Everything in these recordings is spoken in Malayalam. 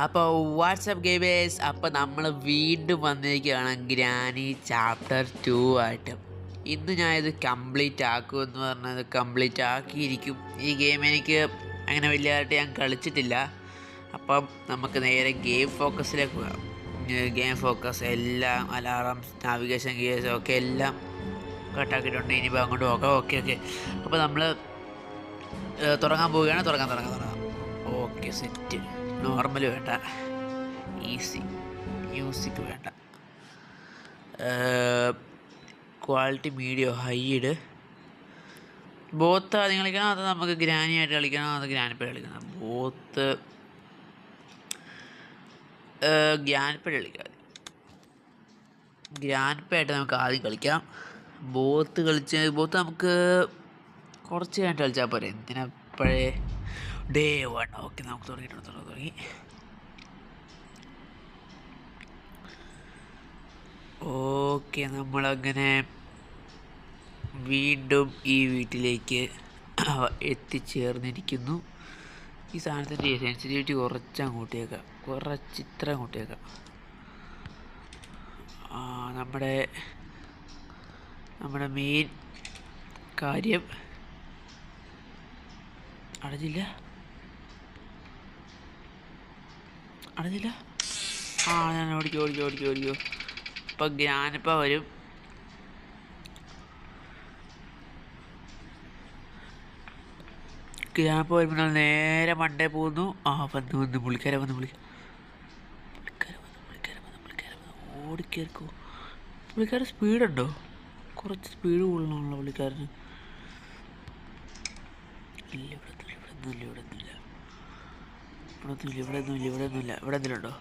അപ്പോൾ വാട്സപ്പ് ഗെയിമേഴ്സ്, അപ്പോൾ നമ്മൾ വീണ്ടും വന്നിരിക്കുകയാണ് ഗ്രാനി ചാപ്റ്റർ 2 ആയിട്ട്. ഇന്ന് ഞാൻ ഇത് കംപ്ലീറ്റ് ആക്കുമെന്ന് പറഞ്ഞത് കംപ്ലീറ്റ് ആക്കിയിരിക്കും. ഈ ഗെയിം എനിക്ക് അങ്ങനെ വലിയതായിട്ട് ഞാൻ കളിച്ചിട്ടില്ല. അപ്പം നമുക്ക് നേരെ ഗെയിം ഫോക്കസിലേക്ക് പോകാം. ഗെയിം ഫോക്കസ് എല്ലാം അലാറംസ്, നാവിഗേഷൻ ഗിയേഴ്സ് ഒക്കെ എല്ലാം കട്ടാക്കിയിട്ടുണ്ട്. ഇനിയിപ്പോൾ അങ്ങോട്ട് പോകാം. ഓക്കെ. അപ്പോൾ നമ്മൾ തുടങ്ങാൻ പോവുകയാണ്. തുടങ്ങാം. Okay, set. നോർമൽ വേണ്ട, ഈസി. മ്യൂസിക് വേണ്ട, ക്വാളിറ്റി മീഡിയം, ഹൈഡ്. ബോത്ത് ആദ്യം കളിക്കണം, അത് നമുക്ക് ഗ്രാനി ആയിട്ട് കളിക്കണം, അത് ഗ്രാനിപ്പേഡ് കളിക്കണം. ബോത്ത് ഗ്രാനിപ്പേഡ് കളിക്കാം. ഗ്രാനിപ്പേഡ് നമുക്ക് ആദ്യം കളിക്കാം. ബോത്ത് നമുക്ക് കുറച്ച് കഴിഞ്ഞിട്ട് കളിച്ചാൽ പോരെ, എന്തിനപ്പോഴേ ഡേ 1. ഓക്കെ, നമുക്ക് തുടങ്ങി. ഓക്കെ, നമ്മളങ്ങനെ വീണ്ടും ഈ വീട്ടിലേക്ക് എത്തിച്ചേർന്നിരിക്കുന്നു. ഈ സാധനത്തിൻ്റെ സെൻസിറ്റിവിറ്റി കുറച്ചങ്ങോട്ടേക്കാം. നമ്മുടെ മെയിൻ കാര്യം അടഞ്ഞില്ല. ഞാൻ ഓടിക്കോ. ഇപ്പം ഗ്രാനിപ്പ വരും. വരുമ്പോൾ നേരെ മണ്ടേ പോകുന്നു. വന്ന് പുള്ളിക്കാരെ വന്ന് ഓടിക്കേർക്കോ. പുള്ളിക്കാരൻ സ്പീഡുണ്ടോ? കുറച്ച് സ്പീഡ് കൂടുതലാണല്ലോ പുള്ളിക്കാരന്. ഇല്ല, ഇവിടെ ഒന്നുമില്ല. ഇവിടെ എന്തെങ്കിലുണ്ടോ?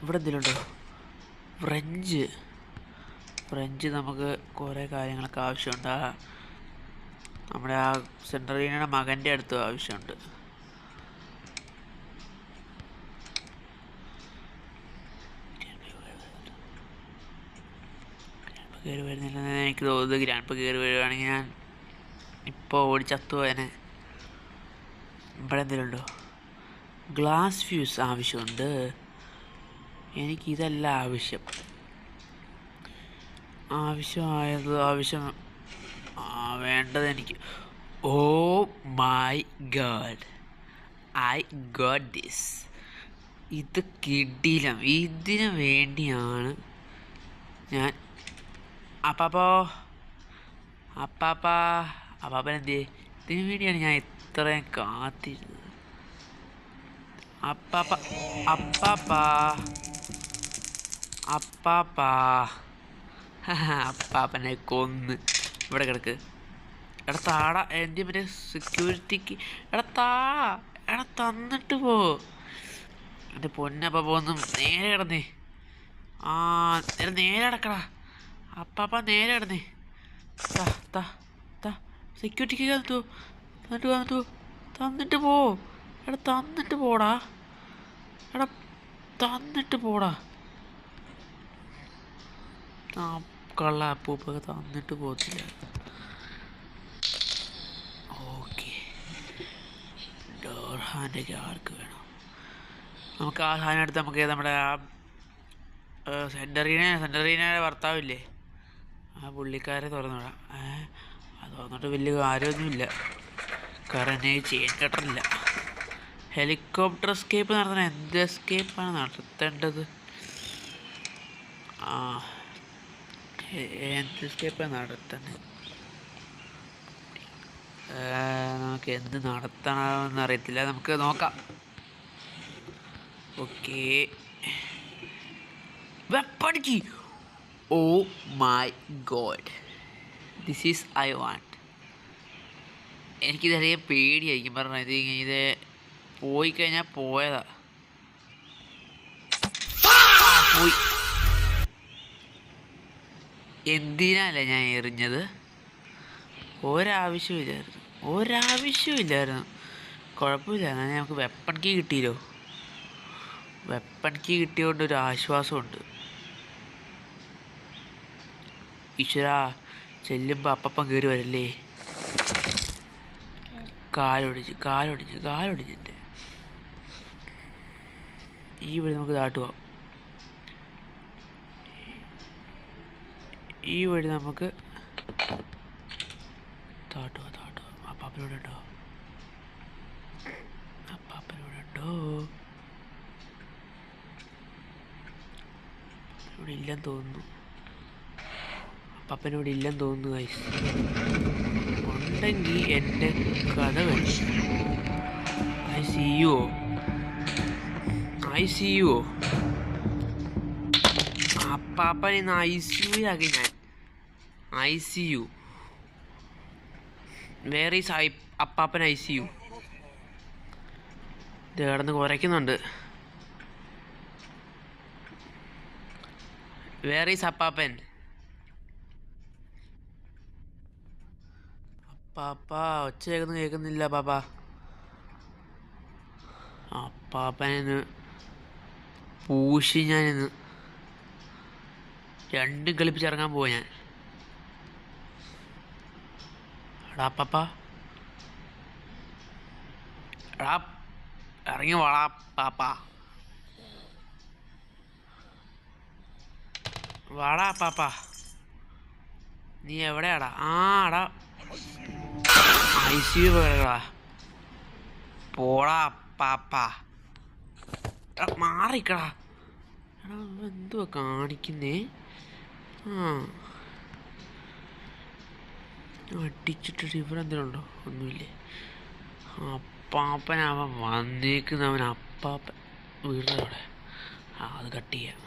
ഇവിടെ എന്തെങ്കിലുണ്ടോ? ഫ്രഞ്ച് നമുക്ക് കുറേ കാര്യങ്ങളൊക്കെ ആവശ്യമുണ്ട്. നമ്മുടെ ആ സെൻട്രലീനയുടെ മകൻ്റെ അടുത്തും ആവശ്യമുണ്ട്. കയറി വരുന്നില്ലെന്ന് എനിക്ക് തോന്നുന്നത്. ഗ്രാൻഡ് കയറി വരുവാണെങ്കിൽ ഞാൻ ഇപ്പോൾ ഓടിച്ചത്തുപോയനെ. ഇവിടെ എന്തെങ്കിലുണ്ടോ? ഗ്ലാസ് ഫ്യൂസ് ആവശ്യമുണ്ട്. എനിക്കിതല്ല വേണ്ടത് എനിക്ക്. Oh my god, I got this. ഇത് കിടിലം. ഇതിനു വേണ്ടിയാണ് ഞാൻ അപ്പാപ്പനെന്തേ? ഇതിനു വേണ്ടിയാണ് ഞാൻ ഇത്രയും കാത്തിരുന്നത്. അപ്പാപ്പനെ കൊന്ന് ഇവിടെ കിടക്ക്. എടാ താടാ, എൻ്റെ മറ്റേ സെക്യൂരിറ്റിക്ക്. എടാ തന്നിട്ട് പോ. എൻ്റെ പൊന്നപ്പാപ്പ ഒന്നും നേരെ കിടന്നേ. നേരെ കിടക്കടാ അപ്പാപ്പ, നേരെ കിടന്നേ. സെക്യൂരിറ്റിക്ക് തന്നിട്ട് പോ. എടാ തന്നിട്ട് പോടാ. കള്ള അപ്പൂപ്പൊക്കെ തന്നിട്ട് പോകത്തില്ല. ഓക്കെ, ഡോർ ഹാൻഡൊക്കെ ആർക്ക് വേണം? നമുക്ക് ആ സാധനം എടുത്ത് നമുക്ക് നമ്മുടെ ആ സെൻറ്ററീനയുടെ ഭർത്താവില്ലേ, ആ പുള്ളിക്കാരെ തുറന്നുവിടാം. അത് തുറന്നിട്ട് വലിയ കാര്യമൊന്നുമില്ല, കാരണം ചെയിൻ കട്ടറില്ല. ഹെലികോപ്റ്റർ എസ്കേപ്പ് നടത്തണം. എന്ത് എസ്കേപ്പാണ് നടത്തേണ്ടത്? എന്ത് എസ്കേപ്പാണ് നടത്തേണ്ടത്? നമുക്ക് എന്ത് നടത്തണമെന്ന് അറിയത്തില്ല, നമുക്ക് നോക്കാം. Okay, weapon key. Oh my god, this is I want. എനിക്കിതറിയാൻ പേടിയായിരിക്കും പറഞ്ഞത്. ഇത് പോയി കഴിഞ്ഞാൽ പോയതാ. പോയി. എന്തിനല്ല ഞാൻ എറിഞ്ഞത്? ഒരാവശ്യമില്ലായിരുന്നു. കുഴപ്പമില്ല, എന്നാൽ നമുക്ക് വെപ്പൺ കീ കിട്ടിയല്ലോ. വെപ്പൺ കീ കിട്ടിയതുകൊണ്ട് ഒരു ആശ്വാസമുണ്ട്. ഈശ്വരാ, ചെല്ലുമ്പോൾ അപ്പം കയറി വരല്ലേ. കാലൊടിഞ്ഞിട്ട് ഈ വഴി നമുക്ക് താട്ടുക. ഈ വഴി നമുക്ക് താട്ടുക. അപ്പാപ്പനോട് ഉണ്ടോ? ഇവിടെ ഇല്ലെന്ന് തോന്നുന്നു. അപ്പാപ്പനിവിടെ ഇല്ലെന്ന് തോന്നുന്നു ഗൈസ്. ഉണ്ടെങ്കിൽ എൻ്റെ കഥ കഴിച്ചു. ഐ സി യു അപ്പാപ്പനെ ഇന്ന് ICU-ലാക്കി ഞാൻ. ICU വേറെ അപ്പാപ്പൻ ICU ഇത് കിടന്ന് കുരയ്ക്കുന്നുണ്ട്. വേറെ അപ്പാപ്പൻ. അപ്പാപ്പ ഒച്ച കേൾക്കുന്നില്ല പാപ്പ. അപ്പാപ്പനെന്ന് പൂശി ഞാനിന്ന് രണ്ടും കളിപ്പിച്ചിറങ്ങാൻ പോവാ ഞാൻ. എടാ അപ്പാപ്പ, എടാ ഇറങ്ങി വാടാ പാപ്പ, വാടാ പാപ്പ. നീ എവിടെയാടാ? എടാ ICU പോയടാ. പോടാ പാപ്പ, മാറിക്കടാ. എടാ എന്തുവാ കാണിക്കുന്നേ? അടിച്ചിട്ടിട്ട് ഇവിടെ എന്തെങ്കിലും ഉണ്ടോ? ഒന്നുമില്ലേ. അപ്പാപ്പനവൻ വന്നേക്കുന്നവൻ. അപ്പാപ്പൻ വീടിനവിടെ അത് കട്ട് ചെയ്യാം.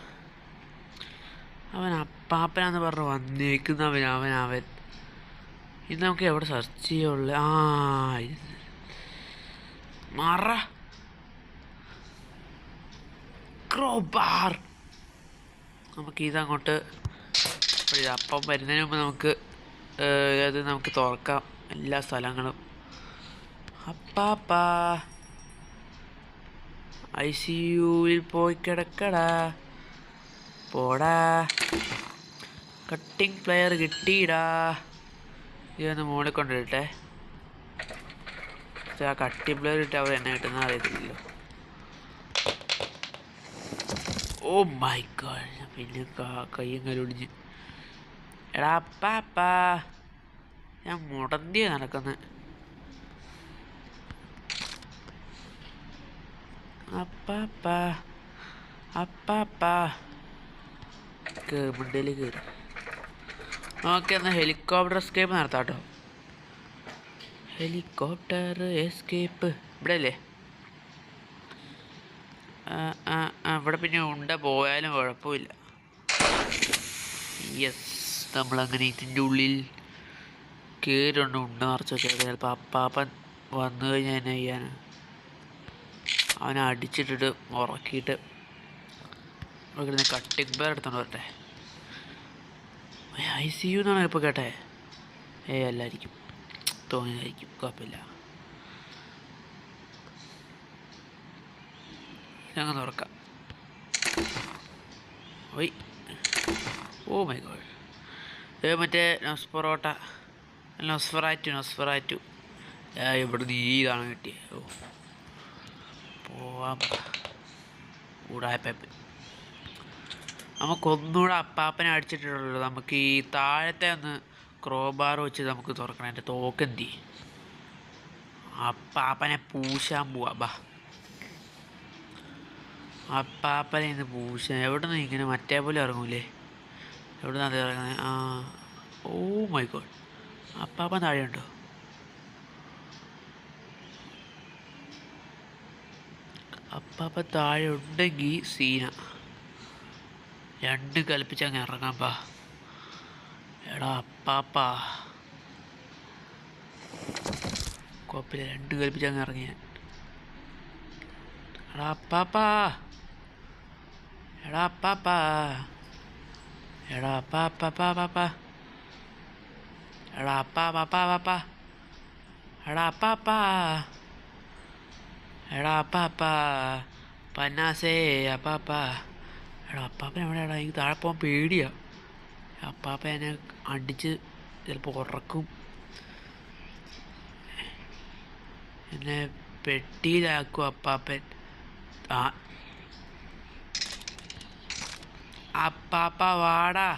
അവൻ അപ്പാപ്പനാന്ന് പറഞ്ഞ് വന്നേക്കുന്നവൻ. അവൻ ഇത് നമുക്ക് എവിടെ സെർച്ച് ചെയ്യുള്ളു? ഇത് മാറ ക്രോബാർ. നമുക്ക് ഇതങ്ങോട്ട് അപ്പം വരുന്നതിന് മുമ്പ് നമുക്ക് തുറക്കാം എല്ലാ സ്ഥലങ്ങളും. അപ്പാപ്പ ICU-ൽ പോയി കിടക്കടാ. പോടാ. കട്ടിങ് പ്ലെയർ കിട്ടിയിടാ. ഇതൊന്ന് മുകളിൽ കൊണ്ടിട്ടെ. ആ കട്ടിങ് പ്ലെയർ ഇട്ട് അവർ എന്നെ കിട്ടുന്ന അറിയത്തില്ലല്ലോ. Oh my god. പിന്നെ കയ്യും കലൊടിഞ്ഞ്. എടാ അപ്പാപ്പ, ഞാൻ മുടന്തിയ നടക്കുന്നത്. അപ്പാപ്പ മുണ്ടയിൽ കയറി. ഓക്കെ, എന്നാൽ ഹെലികോപ്റ്റർ എസ്കേപ്പ് നടത്താം കേട്ടോ. ഹെലികോപ്റ്റർ എസ്കേപ്പ് ഇവിടെ അല്ലേ? ഇവിടെ പിന്നെ പോയാലും കുഴപ്പമില്ല. യെസ്, നമ്മളങ്ങനെ ഇതിൻ്റെ ഉള്ളിൽ കയറുണ്ട്. നിറച്ച് വെച്ചാൽ ചിലപ്പോൾ അപ്പാപ്പൻ വന്നു കഴിഞ്ഞാൽ എന്നെ ചെയ്യാൻ. അവനെ അടിച്ചിട്ടിട്ട് ഉറക്കിയിട്ട് കട്ടിങ് പ്ലെയർ എടുത്തോണ്ട് വരട്ടെ. ICU എന്നാണ് ഇപ്പോൾ കേട്ടെ. അല്ലായിരിക്കും, തോന്നിയതായിരിക്കും, കുഴപ്പമില്ല. ഇതങ്ങ് തുറക്കാം. ഓയ്, ഓ മൈ ഗോഡ്. മറ്റേ നൊസ്ഫറാറ്റു ഇവിടെ നീ ഇതാണ് കിട്ടിയത്. പോവാം. ഊടായ്പ നമുക്കൊന്നുകൂടെ അപ്പാപ്പനെ അടിച്ചിട്ടുള്ളൂ. നമുക്ക് ഈ താഴത്തെ ഒന്ന് ക്രോബാർ വെച്ച് നമുക്ക് തുറക്കണം. എൻ്റെ തോക്കെന്തി അപ്പാപ്പനെ പൂശാൻ പോവാ. ബാ, അപ്പാപ്പനെ ഇന്ന് പൂശാൻ. എവിടെ നിന്ന് ഇങ്ങനെ മറ്റേ പോലെ ഇറങ്ങൂലേ? എവിടെ നിന്നാണ് അത് ഇറങ്ങുന്നത്? ഓ മൈ ഗോഡ്. അപ്പാപ്പൻ താഴെയുണ്ടോ? അപ്പാപ്പൻ താഴെ ഉണ്ടെങ്കിൽ സീന. രണ്ടും കൽപ്പിച്ചങ്ങ് ഇറങ്ങാം. പാ എടാ അപ്പാപ്പ, കുഴപ്പമില്ല, രണ്ടും കൽപ്പിച്ചങ്ങ് ഇറങ്ങിയ. എടാ അപ്പാപ്പ, എടാ അപ്പാപ്പ, എടാ അപ്പാപ്പ, എടാ അപ്പാപ്പ, എടാ അപ്പാപ്പ, എടാ അപ്പാപ്പ, പന്നാസേ അപ്പാപ്പ. എടാ അപ്പാപ്പൻ എവിടെയാടാ? എനിക്ക് താഴെ പോകാൻ പേടിയാ. അപ്പാപ്പ എന്നെ അടിച്ച് ചിലപ്പോൾ ഉറക്കും. എന്നെ പെട്ടിയിലാക്കും അപ്പാപ്പൻ. ആ അപ്പാപ്പ വാടാ,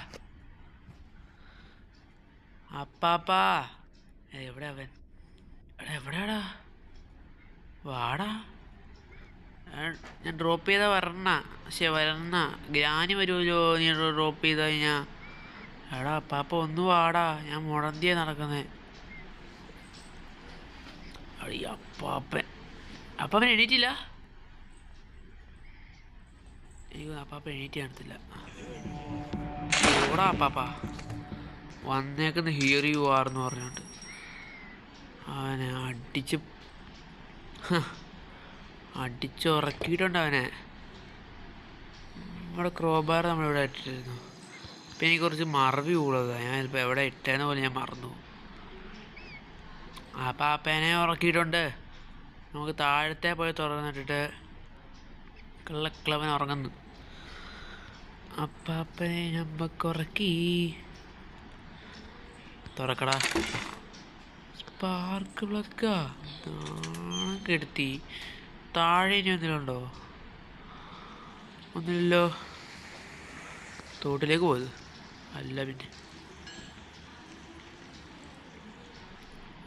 അപ്പാപ്പാ. എവിടെ അവൻ? എവിടെയാടാ? വാടാ. ഞാൻ ഡ്രോപ്പ് ചെയ്താൽ വരണ. വരണ. ഗ്രാനി വരുമല്ലോ നീ ഡ്രോപ്പ് ചെയ്ത് കഴിഞ്ഞാ. എടാ അപ്പാപ്പ ഒന്ന് വാടാ, ഞാൻ മുടന്തിയാ നടക്കുന്നേ. അടി അപ്പാപ്പൻ. അപ്പാപ്പൻ എണീറ്റില്ല. എനിക്ക് അപ്പാപ്പൻ എണീറ്റ് കാണത്തില്ല. ഓടാ അപ്പാപ്പ. വന്നേക്കുന്ന ഹിയർ യു ആർന്ന് പറഞ്ഞോണ്ട് അവനെ അടിച്ചുറക്കിയിട്ടുണ്ട് അവനെ. നമ്മുടെ ക്രോബാർ നമ്മളിവിടെ ഇട്ടിരുന്നു. ഇപ്പം എനിക്ക് കുറച്ച് മറവി കൂടുതലാണ്. ഞാനിപ്പോൾ എവിടെ ഇട്ടേന്ന പോലെ ഞാൻ മറന്നു. ആ പാപ്പേനെ ഉറക്കിയിട്ടുണ്ട്. നമുക്ക് താഴത്തെ പോയി തുറന്നിട്ടിട്ട് കിളക്കളവൻ ഉറങ്ങുന്നു. അപ്പാപ്പനെ നമ്മക്ക് ഉറക്കി. തുറക്കടാ. സ്പാർക്ക് പ്ലക്കാ കെടുത്തി. താഴെ ഇനി എന്തെങ്കിലുണ്ടോ? ഒന്നുമില്ലല്ലോ. തോട്ടിലേക്ക് പോയത് അല്ല പിന്നെ.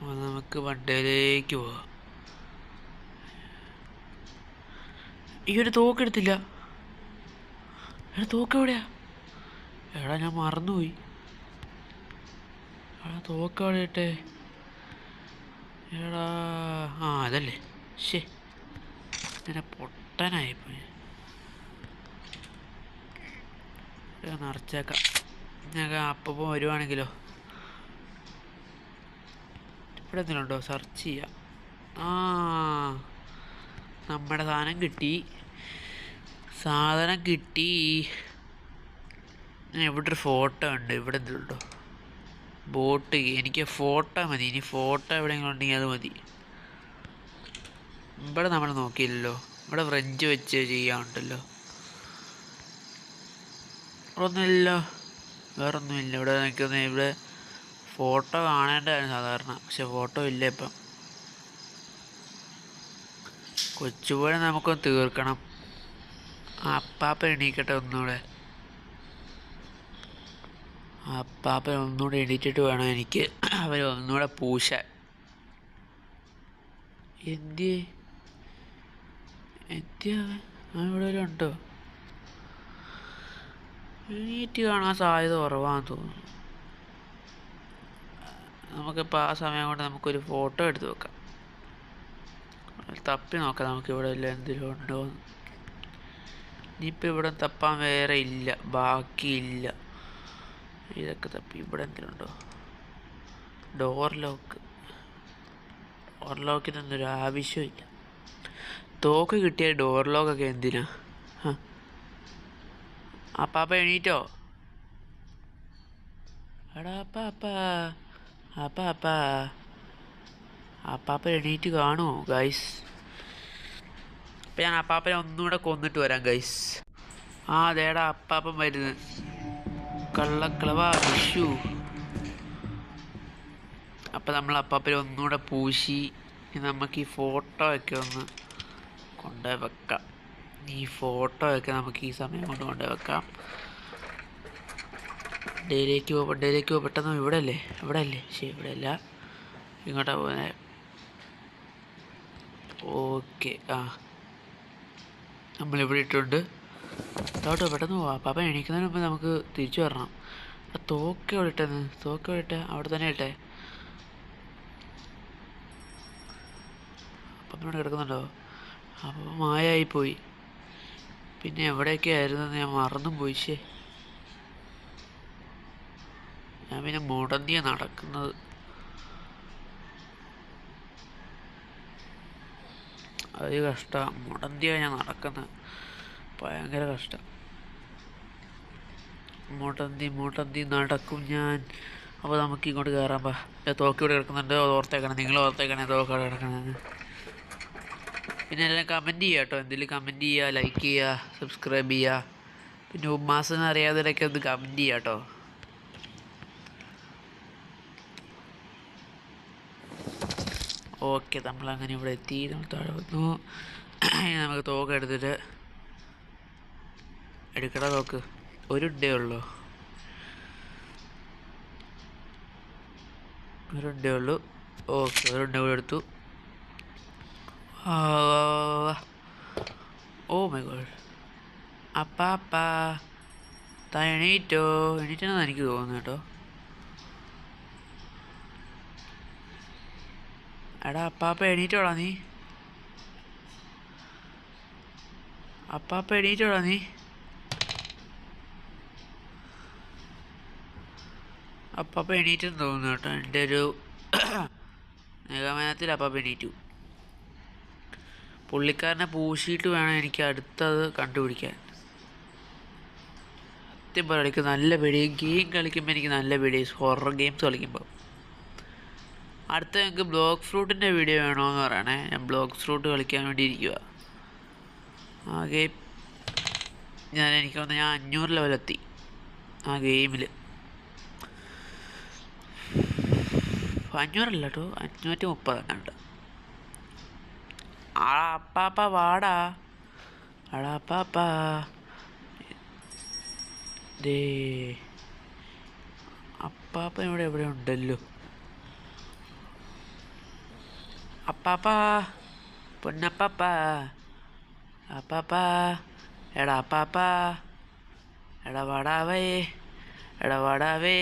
നമുക്ക് വണ്ടയിലേക്ക് പോവാം. ഈ ഒരു തോക്കെടുത്തില്ല. എടാ തോക്ക് എവിടെയാ? എടാ ഞാൻ മറന്നുപോയി. എടാ തോക്ക് എവിടെ ഇട്ടേ? എടാ ആ അതല്ലേ. ശേ ഇങ്ങനെ പൊട്ടനായിപ്പോയി. നിറച്ചേക്കാം. ഞങ്ങൾ അപ്പം വരുവാണെങ്കിലോ. ഇവിടെ എന്തെങ്കിലും ഉണ്ടോ? സെർച്ച് ചെയ്യാം. ആ നമ്മുടെ സാധനം കിട്ടി. ഇവിടെ ഒരു ഫോട്ടോ ഉണ്ട്. ഇവിടെ എന്തെങ്കിലും ബോട്ട്. എനിക്ക് ഫോട്ടോ മതി. ഇനി ഫോട്ടോ എവിടെയെങ്കിലും ഉണ്ടെങ്കിൽ അത് മതി. ഇവിടെ നമ്മൾ നോക്കിയില്ലല്ലോ. ഇവിടെ ഫ്രഞ്ച് വെച്ച് ചെയ്യാനുണ്ടല്ലോ. ഒന്നുമില്ല, വേറൊന്നുമില്ല. ഇവിടെ നിൽക്കുന്ന ഇവിടെ ഫോട്ടോ കാണേണ്ടതായിരുന്നു സാധാരണ. പക്ഷെ ഫോട്ടോ ഇല്ല ഇപ്പം. കൊച്ചുപോലെ നമുക്കൊന്ന് തീർക്കണം. അപ്പാപ്പ എണീക്കട്ടെ ഒന്നുകൂടെ. അപ്പാപ്പൻ ഒന്നുകൂടെ എണീറ്റിട്ട് വേണം എനിക്ക് അവർ ഒന്നുകൂടെ പൂശാൻ. എന്തിയേ അവൻ ഇവിടെ വല്ലതും ഉണ്ടോ? എണീറ്റ് കാണാൻ സാധ്യത കുറവാന്ന് തോന്നുന്നു. നമുക്കിപ്പോൾ ആ സമയം കൊണ്ട് നമുക്കൊരു ഫോട്ടോ എടുത്ത് വെക്കാം. തപ്പി നോക്കാം നമുക്കിവിടെ എല്ലാം എന്തെങ്കിലും ഉണ്ടോയെന്ന്. ഇനിയിപ്പോൾ ഇവിടെ തപ്പാൻ വേറെ ഇല്ല, ബാക്കിയില്ല. ഇതൊക്കെ തപ്പി ഇവിടെ എന്തെങ്കിലും ഉണ്ടോ? ഡോർ ലോക്കിനൊന്നും ഒരു ആവശ്യമില്ല. തോക്ക് കിട്ടിയ ഡോർ ലോക്കൊക്കെ എന്തിനാ? അപ്പാപ്പ എണീറ്റോ? എടാ അപ്പാപ്പ എണീറ്റ് കാണുമോ ഗൈസ്? അപ്പം ഞാൻ അപ്പാപ്പനെ ഒന്നുകൂടെ കൊന്നിട്ട് വരാം ഗൈസ്. ആ അതേടാ അപ്പാപ്പൻ വരുന്നത്. കള്ളക്കളവാ വിഷു. അപ്പം നമ്മൾ അപ്പാപ്പനെ ഒന്നുകൂടെ പൂശി നമുക്ക് ഈ ഫോട്ടോ ഒക്കെ ഒന്ന് കൊണ്ടുപോയി വെക്കാം. ഈ ഫോട്ടോ ഒക്കെ നമുക്ക് ഈ സമയം കൊണ്ട് കൊണ്ടുപോയി വെക്കാം. ഡേയിലേക്ക് പോ പെട്ടെന്ന്. ഇവിടെ അല്ലേ ശരി, ഇവിടെ അല്ല, ഇങ്ങോട്ടാ പോകുന്നത്. ഓക്കെ. ആ നമ്മളിവിടെ ഇട്ടുണ്ട്. കേട്ടോ പെട്ടെന്ന് പോവാം. പാപ്പ എണീക്കുന്നതിന് മുമ്പ് നമുക്ക് തിരിച്ചു വരണം. തോക്ക് എവിടെ ഇട്ടെന്ന്? തോക്ക് എവിടെ ഇട്ടെ? അവിടെ തന്നെ ഇട്ടെ. അപ്പം ഇവിടെ കിടക്കുന്നുണ്ടോ? അപ്പം മായായിപ്പോയി. പിന്നെ എവിടെയൊക്കെ ആയിരുന്നെന്ന് ഞാൻ മറന്നും പോയി. ഞാൻ പിന്നെ മുടന്തിയ നടക്കുന്നത്. അത് കഷ്ടമാണ്. മുടന്തിയ ഞാൻ നടക്കുന്നത് ഭയങ്കര കഷ്ടം. മുടന്തി നടക്കും ഞാൻ. അപ്പോൾ നമുക്ക് ഇങ്ങോട്ട് കയറാൻ പാ. തോക്ക് ഇവിടെ കിടക്കുന്നുണ്ട്. അത് ഓർത്തേക്കണം, നിങ്ങൾ ഓർത്തേക്കണേ തോക്ക് ഇവിടെ കിടക്കണമെന്ന്. പിന്നെ എല്ലാം കമൻറ്റ് ചെയ്യുക കേട്ടോ. എന്തെങ്കിലും കമൻറ്റ് ചെയ്യുക, ലൈക്ക് ചെയ്യുക, സബ്സ്ക്രൈബ് ചെയ്യുക. പിന്നെ ഉമ്മാസെന്ന് അറിയാത്തവരൊക്കെ ഒന്ന് കമൻറ്റ് ചെയ്യുക കേട്ടോ. ഓക്കെ, നമ്മളങ്ങനെ ഇവിടെ എത്തി. നമ്മൾ താഴെ വന്നു. നമുക്ക് തോക്ക് എടുത്തിട്ട് എടുക്കടാ തോക്ക്. ഒരു ഡേ ഉള്ളൂ, ഒരു ഡേ ഉള്ളൂ. ഓക്കെ, ഒരു ഡേ കൂടെ എടുത്തു. Oh my god. അപ്പാ എണീറ്റെന്നാണ് എനിക്ക് തോന്നുന്നു കേട്ടോ. എടാ അപ്പാപ്പ എണീറ്റോടാ നീ. അപ്പാപ്പ എണീറ്റോടാ നീ. അപ്പാപ്പ എണീറ്റെന്ന് തോന്നുന്നു കേട്ടോ. എൻ്റെ ഒരു നിഗമനത്തിൽ അപ്പാപ്പ എണീറ്റു. പുള്ളിക്കാരനെ പൂശിയിട്ട് വേണം എനിക്ക് അടുത്തത് കണ്ടുപിടിക്കാൻ. സത്യം പറയാം, എനിക്ക് നല്ല പേടിയും. ഗെയിം കളിക്കുമ്പോൾ എനിക്ക് നല്ല പേടിയും, ഹൊറർ ഗെയിംസ് കളിക്കുമ്പോൾ. അടുത്ത ഞങ്ങൾക്ക് ബ്ലോക്ക് ഫ്രൂട്ടിൻ്റെ വീഡിയോ വേണമെന്ന് പറയണേ. ഞാൻ ബ്ലോക്ക് ഫ്രൂട്ട് കളിക്കാൻ വേണ്ടി ഇരിക്കുക. ആ ഗെയിം എനിക്ക് തോന്നുന്നു ഞാൻ 500 ലെവലെത്തി ആ ഗെയിമിൽ. 500 അല്ല കേട്ടോ, 530 എങ്ങാണ്ട്. അപ്പാപ്പ വാടാ. അപ്പാപ്പ ദേ, അപ്പാപ്പ ഇവിടെ എവിടെ ഉണ്ടല്ലോ. അപ്പാപ്പ, പൊന്നപ്പാപ്പ, അപ്പാപ്പ, എടാ അപ്പാപ്പ, എടാ വാടാവേ, എടാ വാടാവേ,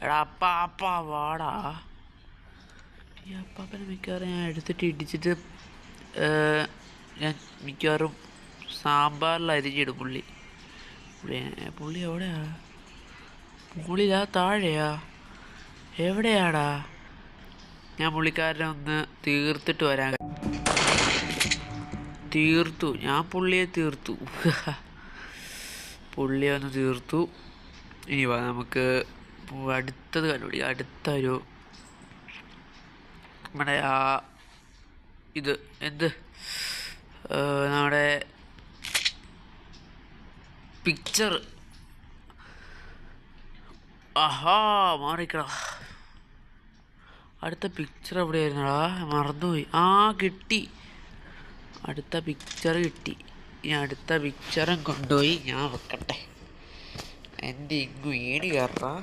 എടാ അപ്പാപ്പ വാടാ. ഈ അപ്പാപ്പനെ മിക്കവാറും ഞാൻ എടുത്തിട്ട് ഇടിച്ചിട്ട് ഞാൻ മിക്കവാറും സാമ്പാറിൽ അരിഞ്ഞിടും. പുള്ളി എവിടെയാ? മുകളിലാ താഴെയാ? എവിടെയാടാ? ഞാൻ പുള്ളിക്കാരനെ ഒന്ന് തീർത്തിട്ട് വരാൻ. തീർത്തു, ഞാൻ പുള്ളിയെ തീർത്തു. പുള്ളിയെ ഒന്ന് തീർത്തു. ഇനി വാ, നമുക്ക് അടുത്തത് കണ്ടുപിടിക്കാം. അടുത്തൊരു നമ്മുടെ ഇത് എന്ത് നമ്മുടെ പിക്ചർ. ആഹാ, മാറിക്കടാ. അടുത്ത പിക്ചർ എവിടെയായിരുന്നടാ? മറന്നുപോയി. കിട്ടി, അടുത്ത പിക്ചർ കിട്ടി. ഇനി അടുത്ത പിക്ചറും കൊണ്ടുപോയി ഞാൻ വെക്കട്ടെ. എൻ്റെ ഇങ്ങു ഏണി കയറാ.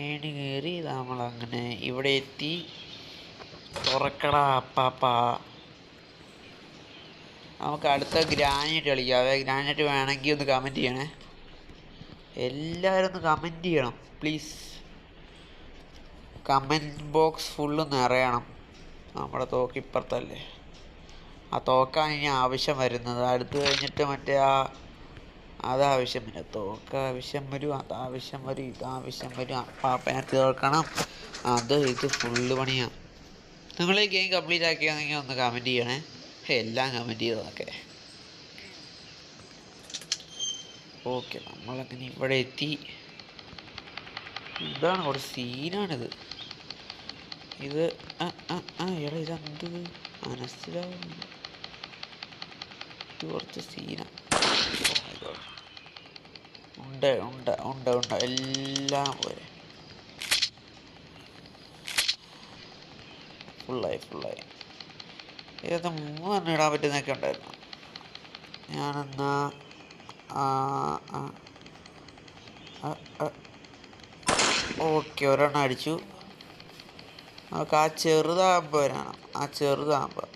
ഏണി കയറി നമ്മളങ്ങനെ ഇവിടെ എത്തി. തുറക്കടാ അപ്പാപ്പ. നമുക്ക് അടുത്ത ഗ്രാനൈറ്റ് കളിക്കാം. ഗ്രാനൈറ്റ് വേണമെങ്കിൽ ഒന്ന് കമൻറ്റ് ചെയ്യണേ. എല്ലാവരും ഒന്ന് കമൻറ്റ് ചെയ്യണം പ്ലീസ്. കമൻറ്റ് ബോക്സ് ഫുള്ള് നിറയണം. നമ്മുടെ തോക്ക് ഇപ്പുറത്തല്ലേ, ആ തോക്കാണ് ഇനി ആവശ്യം വരുന്നത്. അടുത്ത് കഴിഞ്ഞിട്ട് മറ്റേ അതാവശ്യം വരും. തോക്ക് ആവശ്യം വരും, അതാവശ്യം വരും, ഇതാവശ്യം വരും. അപ്പാപ്പനെ തീർക്കണം. ഇത് ഫുള്ള് പണിയാണ്. നിങ്ങൾ ഈ ഗെയിം കംപ്ലീറ്റ് ആക്കിയാണെങ്കിൽ ഒന്ന് കമൻറ്റ് ചെയ്യണേ. എല്ലാം കമൻറ്റ് ചെയ്തതൊക്കെ. ഓക്കെ, നമ്മളങ്ങനെ ഇവിടെ എത്തി. ഇതാണ് കുറച്ച് സീനാണിത്. എടാ ഇതെന്ത് മനസ്സിലാവുന്നു? ഇത് കുറച്ച് സീനാണ്. ഉണ്ട് എല്ലാം പോലെ ഫുള്ളായി. ഇതൊക്കെ 3 ഇടാൻ പറ്റുന്നൊക്കെ ഉണ്ടായിരുന്നു. ഞാനെന്നാ ഓക്കെ, ഒരെണ്ണം അടിച്ചു. നമുക്ക് ആ ചെറുതാകുമ്പോൾ വരണം. ചെറുതാകുമ്പോൾ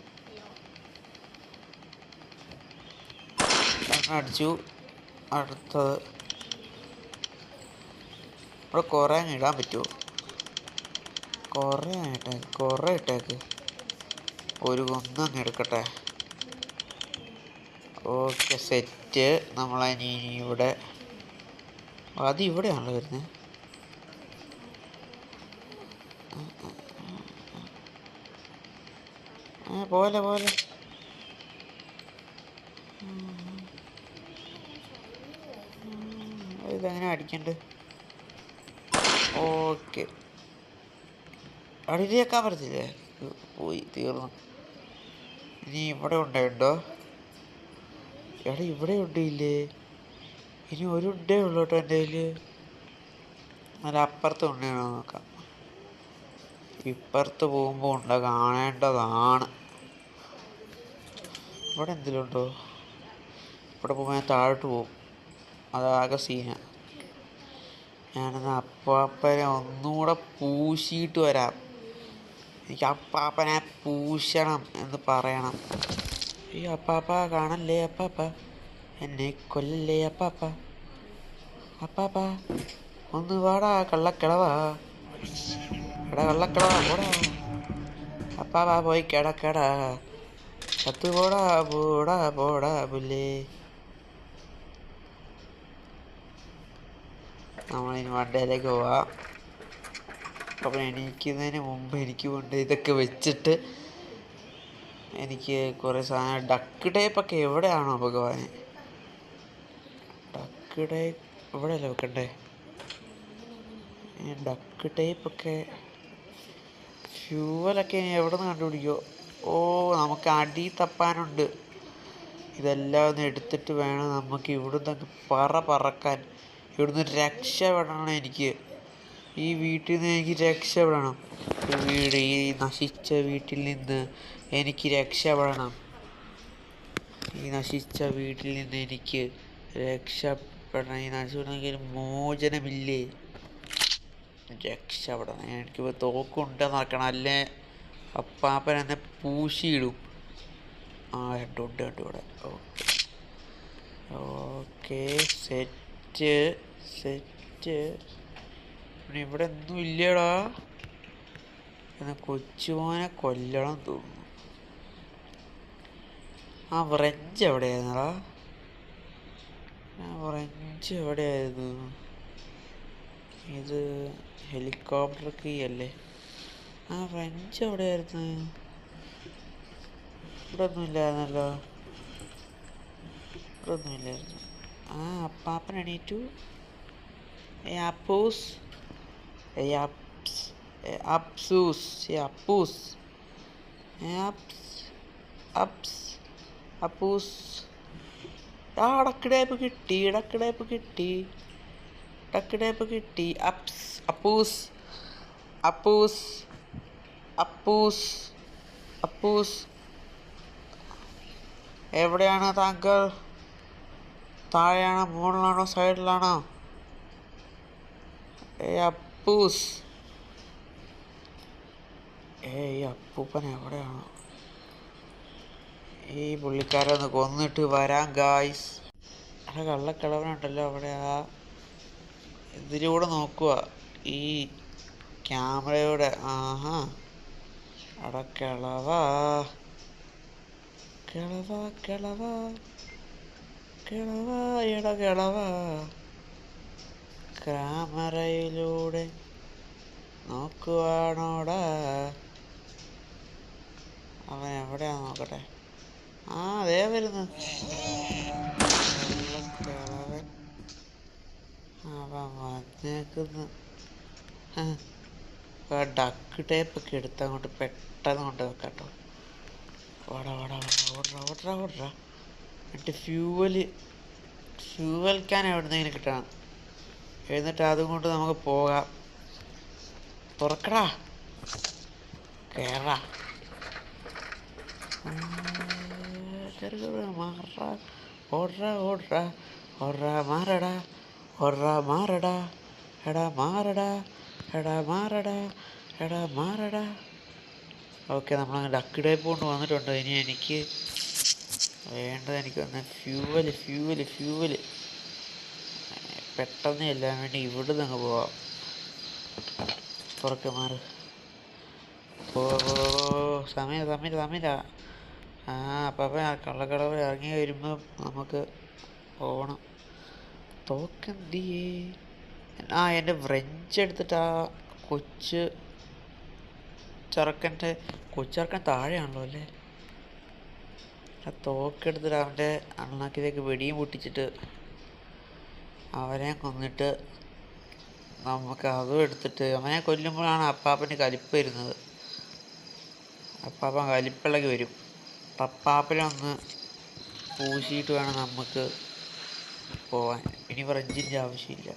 എണ്ണം അടിച്ചു. അടുത്തത് ഇവിടെ കുറേ ഇടാൻ പറ്റുമോ? കുറേ ഇട്ടേക്ക്. ഒരു ഒന്നങ്ങ് എടുക്കട്ടെ. Okay, set. നമ്മളതിനി ഇവിടെ അതിവിടെയാണല്ലോ വരുന്നത്. പോലെ ഇതെങ്ങനെ അടിക്കണ്ട്? ഓക്കെ, അടിയിലേക്കാൻ പറ്റത്തില്ലേ? പോയി, തീർന്നു. ഇനി ഇവിടെ ഉണ്ടായിട്ടോ? ഇവിടെ ഉണ്ട് ഇല്ലേ? ഇനി ഒരു ഉണ്ടേ ഉള്ളൂ കേട്ടോ എൻ്റെ കയ്യിൽ. നല്ല അപ്പുറത്ത് ഉണ്ടയാണോ നോക്കാം. ഇപ്പുറത്ത് പോകുമ്പോൾ ഉണ്ട കാണേണ്ടതാണ്. ഇവിടെ എന്തെങ്കിലും ഉണ്ടോ? ഇവിടെ പോകുമ്പോൾ ഞാൻ താഴോട്ട് പോകും. അതാകെ സീന. ഞാനെന്നാൽ അപ്പാപ്പനെ ഒന്നുകൂടെ പൂശിയിട്ട് വരാം. എനിക്ക് അപ്പാപ്പനെ പൂശണം എന്ന് പറയണം. ഈ അപ്പാപ്പ കാണല്ലേ അപ്പാപ്പ, എന്നെ കൊല്ലല്ലേ അപ്പാപ്പ. അപ്പാപ്പ ഒന്ന് വാടാ കള്ളക്കിളവാ, എടാ കള്ളക്കിളവാ പോടാ. അപ്പാപ്പ പോയി കിടക്കടാ, ചത്തു പോടാ പോടാ പോടാ പുല്ലേ. നമ്മളിനി വണ്ടയിലേക്ക് പോവാം. അപ്പം എണീക്കുന്നതിന് മുമ്പ് എനിക്ക് കൊണ്ട് ഇതൊക്കെ വെച്ചിട്ട് എനിക്ക് കുറേ സാധനം ഡക്ക് ടേപ്പൊക്കെ എവിടെയാണോ ഭഗവാനെ? ഡക്ക് ടേപ്പ് ഇവിടെയല്ലേ വെക്കണ്ടേ? ഡക്ക് ടേപ്പൊക്കെ ഫ്യൂവലൊക്കെ ഇനി എവിടെ നിന്ന് കണ്ടുപിടിക്കുമോ? ഓ, നമുക്ക് അടി തപ്പാനുണ്ട്. ഇതെല്ലാം ഒന്ന് എടുത്തിട്ട് വേണം നമുക്ക് ഇവിടുന്ന് പറക്കാൻ. ഇവിടുന്ന് രക്ഷപ്പെടണം എനിക്ക്. ഈ വീട്ടിൽ നിന്ന് എനിക്ക് രക്ഷപ്പെടണം. ഈ നശിച്ച വീട്ടിൽ നിന്ന് എനിക്ക് രക്ഷപ്പെടണം. ഈ നശിച്ച വീട്ടിൽ നിന്ന് എനിക്ക് രക്ഷപ്പെടണം. ഈ നശിച്ച മോചനമില്ലേ? രക്ഷപ്പെടണം. എനിക്കിപ്പോൾ തോക്കുണ്ടെന്ന് നടക്കണം, അല്ലേ അപ്പാപ്പൻ എന്നെ പൂശിയിടും. ആ ഉണ്ട് ഇവിടെ. Okay set. പിന്നെ ഇവിടെ ഒന്നും ഇല്ലടാ. എന്നാൽ കൊച്ചുമോനെ കൊല്ലണം തോന്നുന്നു. ആ ഫ്രഞ്ച് എവിടെയായിരുന്നടാ? ഫ്രഞ്ച് എവിടെയായിരുന്നു? ഇത് ഹെലികോപ്റ്റർ കീ അല്ലേ? ആ ഫ്രഞ്ച് എവിടെയായിരുന്നു? ഇവിടെ ഒന്നും ഇല്ലായിരുന്നല്ലോ. ഇവിടെ ഒന്നും ഇല്ലായിരുന്നു. ആ അപ്പാപ്പൻ എണീറ്റു. അപ്പൂസ് അപ്സൂസ് അപ്പൂസ് അപ്പൂസ്. ആ ഡക്കിടേപ്പ് കിട്ടി. അപ്പൂസ് എവിടെയാണ് താങ്കൾ? താഴെയാണോ, മുകളിലാണോ, സൈഡിലാണോ? അപ്പൂസ്. ഈ അപ്പൂപ്പൻ എവിടെയാണോ? ഈ പുള്ളിക്കാരെ ഒന്ന് കൊന്നിട്ട് വരാം ഗായ്സ്. അവിടെ കള്ളക്കിളവനുണ്ടല്ലോ അവിടെ. ആ ഇതിലൂടെ നോക്കുക, ഈ ക്യാമറയുടെ. ആഹാ, അവിടെ കിളവാ. ക്യാമറയിലൂടെ നോക്കുവാണോടാ? അവൻ എവിടെയാ നോക്കട്ടെ. ആ അതേ വരുന്നു കിളവൻ. അവൻ വന്നേക്കുന്നു. ഡക്ക് ടേപ്പൊക്കെ എടുത്ത് അങ്ങോട്ട് പെട്ടെന്ന് കൊണ്ട് വെക്കാട്ടോ. ഓടാ. എന്നിട്ട് ഫ്യൂവൽ ക്യാൻ എവിടുന്നെങ്കിലും കിട്ടണം. എന്നിട്ട് അതും കൊണ്ട് നമുക്ക് പോകാം. തുറക്കടാ, കേറാ. മാറടാ. ഓക്കെ, നമ്മളങ്ങ് ഡക്ക് ടൈപ്പ് കൊണ്ട് വന്നിട്ടുണ്ട്. ഇനി എനിക്ക് വേണ്ടത്, എനിക്ക് വന്ന ഫ്യൂവല് പെട്ടെന്ന് ചെല്ലാൻ വേണ്ടി ഇവിടുന്ന് അങ്ങ് പോവാം. തുറക്കെ മാറ്. സമയമില്ല. ആ അപ്പം കള്ളക്കടവ് ഇറങ്ങി വരുമ്പോൾ നമുക്ക് പോകണം. തോക്കെന്തിയേ? ആ എൻ്റെ ഫ്രഞ്ച് എടുത്തിട്ട് ആ കൊച്ചെറുക്കൻ താഴെയാണല്ലോ അല്ലേ? ആ തോക്കെടുത്തിട്ട് അവൻ്റെ അണ്ണാക്കിലേക്ക് വെടിയും പൊട്ടിച്ചിട്ട് അവനെ കൊന്നിട്ട് നമുക്ക് അതും എടുത്തിട്ട് അവനെ കൊല്ലുമ്പോഴാണ് അപ്പാപ്പന് കലിപ്പ് വരുന്നത്. അപ്പാപ്പൻ കലിപ്പിളകി വരും. അപ്പാപ്പനൊന്ന് പൂശിയിട്ട് വേണം നമുക്ക് പോവാൻ. ഇനി ഫ്രിഡ്ജിൻ്റെ ആവശ്യമില്ല.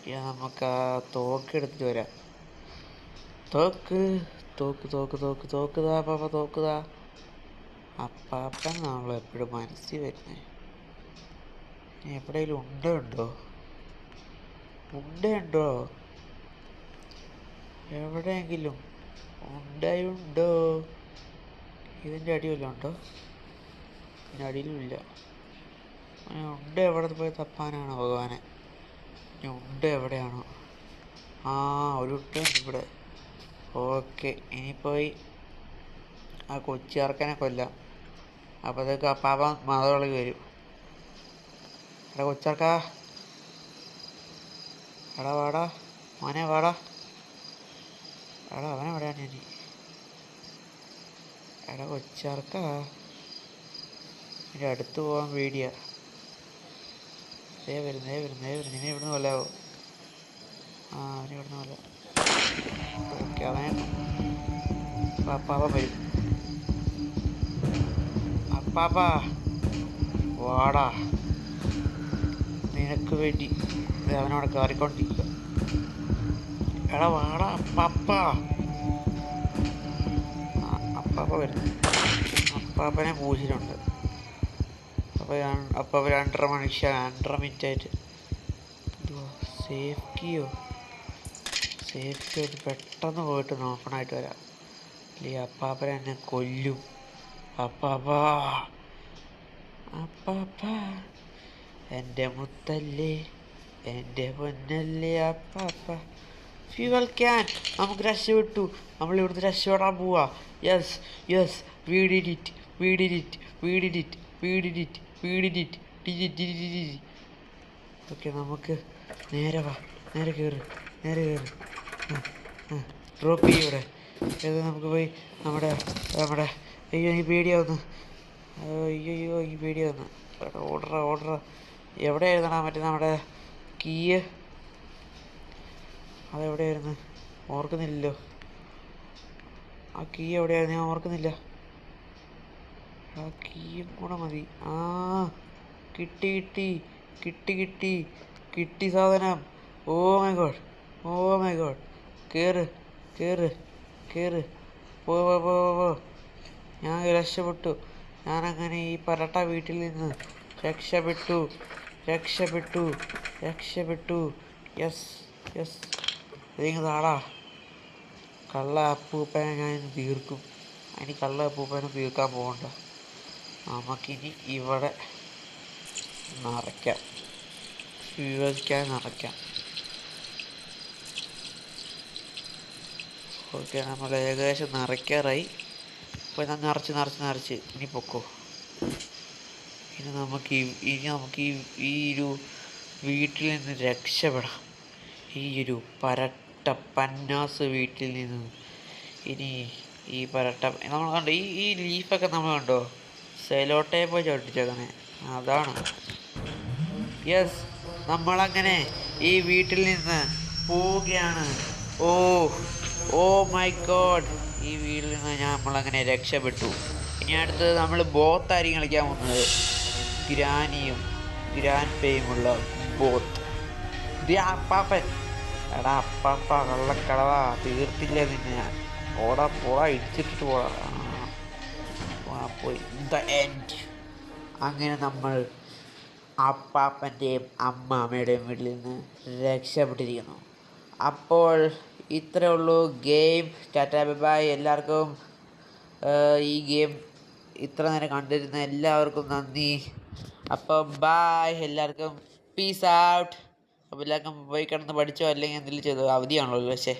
ഇനി നമുക്ക് ആ തോക്ക് എടുത്തിട്ട് വരാം. തോക്ക് തോക്ക് തോക്ക് തോക്ക് തോക്കുതാ പാപ്പ തോക്കുതാ. അപ്പാപ്പനാണല്ലോ എപ്പോഴും മനസ്സിൽ വരുന്നത്. ഇനി എവിടെയെങ്കിലും ഉണ്ടോ? എവിടെയെങ്കിലും ഉണ്ടോ? ഇതിൻ്റെ അടിവല്ലോ ഉണ്ടോ? ഇതിൻ്റെ അടിയിലുമില്ല. എവിടെ പോയി തപ്പാനാണോ ഭഗവാനെ? ഇനി എവിടെയാണോ? ആ ഒരു ഉണ്ട് ഇവിടെ. ഓക്കെ, ഇനി പോയി ആ കൊച്ചിയാർക്കനെ കൊല്ലാം. അപ്പോഴത്തേക്ക് അപ്പാപ്പൻ മതവിളി വരും. എടാ കൊച്ചാർക്കാ, എടാ വാടാ മോനെ വാടാ. എടാ അവനെവിടെയാണ് ഇനി? എടാ കൊച്ചാർക്കാ, എൻ്റെ അടുത്ത് പോകാൻ പേടിയാ. വരുന്നേ ഇനി ഇവിടുന്ന് കൊല്ലാവോ? ആ അവന് ഇവിടുന്ന് കൊല്ലാം. ഓക്കെ, അവനെ അപ്പാപ്പ വരും. അപ്പാപ്പ വാടാ, നിനക്ക് വേണ്ടി അവനവിടെ കയറിക്കൊണ്ടിരിക്കുക. എടാ വാടാ അപ്പാപ്പ. അപ്പാപ്പ വരുന്നു. അപ്പാപ്പനെ പൂജിച്ചിട്ടുണ്ട്. അപ്പോൾ 2.5 മിനിറ്റായിട്ട് എന്തുവാ സേഫ് കീയോ പെട്ടെന്ന് പോയിട്ട് നോക്കണമായിട്ട് വരാം. അല്ലെങ്കിൽ അപ്പാപ്പനെ എന്നെ കൊല്ലും. അപ്പാപ്പ എൻ്റെ മുത്തല്ലേ, എൻ്റെ പൊന്നല്ലേ അപ്പാപ്പ. ഫ്യൂവൽ ക്യാൻ, നമുക്ക് രക്ഷപ്പെട്ടു. നമ്മൾ ഇവിടുന്ന് രക്ഷപ്പെടാൻ പോവാ. Yes we did it. Okay, നമുക്ക് നേരെ കയറ്. ഡ്രോപ്പ് ചെയ്യൂടെ? ഇത് നമുക്ക് പോയി നമ്മുടെ അയ്യോ എനിക്ക് പേടിയാവുന്നു. ഓർഡർ എവിടെയായിരുന്നടാ മറ്റേ നമ്മുടെ കീയ്? അതെവിടെയായിരുന്നു? ഓർക്കുന്നില്ലല്ലോ. ആ കീ എവിടെയായിരുന്നു? ഞാൻ ഓർക്കുന്നില്ല. ആ കീയും കൂടെ മതി. ആ കിട്ടി സാധനം. Oh my god. കേറ്. പോ. ഞാൻ രക്ഷപ്പെട്ടു. ഞാനങ്ങനെ ഈ പരട്ട വീട്ടിൽ നിന്ന് രക്ഷപ്പെട്ടു. യെസ്. ഇതിങ്ങ് താടാ. കള്ള അപ്പൂപ്പനെ ഞാൻ തീർക്കും. അതിന് കള്ള അപ്പൂപ്പനെ തീർക്കാൻ പോകണ്ട. നമുക്കിനി ഇവിടെ നിറയ്ക്കാം. നിറയ്ക്കാം. ഓക്കെ, നമ്മൾ ഏകദേശം നിറയ്ക്കാറായി. അപ്പോൾ ഞാൻ നിറച്ച് ഇനി പൊക്കോ. ഇനി നമുക്ക് ഈ ഒരു വീട്ടിൽ നിന്ന് രക്ഷപ്പെടാം. ഈ ഒരു പരട്ട പന്നാസ് വീട്ടിൽ നിന്ന്. ഇനി ഈ പരട്ട നമ്മൾ കണ്ടോ, ഈ ലീഫൊക്കെ നമ്മൾ കണ്ടോ, സെലോ ടേപ്പ് ചൊട്ടിച്ചേക്കണേ, അതാണ്. യെസ്, നമ്മളങ്ങനെ ഈ വീട്ടിൽ നിന്ന് പോവുകയാണ്. ഓ മൈ ഗോഡ്, ഈ വീട്ടിൽ നിന്ന് നമ്മളങ്ങനെ രക്ഷപ്പെട്ടു. ഇനി അടുത്തത് നമ്മൾ ബോത്തായിരിക്കും കളിക്കാൻ പോകുന്നത്. ഗ്രാനിയും ഗ്രാൻഡ് പേയുമുള്ള ബോത്ത്. അപ്പാപ്പൻ, എടാ അപ്പാപ്പ കള്ളക്കളവാ, തീർത്തില്ല നിന്നെ ഞാൻ. പോടാ ഇടിച്ചിട്ടിട്ട് പോടാ. പോയി ദ എൻഡ്. അങ്ങനെ നമ്മൾ അപ്പാപ്പൻ്റെയും അമ്മാമ്മയുടെയും വീട്ടിൽ നിന്ന് രക്ഷപ്പെട്ടിരിക്കുന്നു. അപ്പോൾ ഇത്രയേ ഉള്ളൂ ഗെയിം. Tata bye. എല്ലാവർക്കും ഈ ഗെയിം ഇത്ര നേരം കണ്ടിരുന്ന എല്ലാവർക്കും നന്ദി. അപ്പോൾ ബൈ എല്ലാവർക്കും. Peace out. അപ്പോൾ എല്ലാവർക്കും പോയി കിടന്ന് പഠിച്ചോ അല്ലെങ്കിൽ എന്തെങ്കിലും ചെയ്തോ. അവധിയാണല്ലോ പക്ഷേ.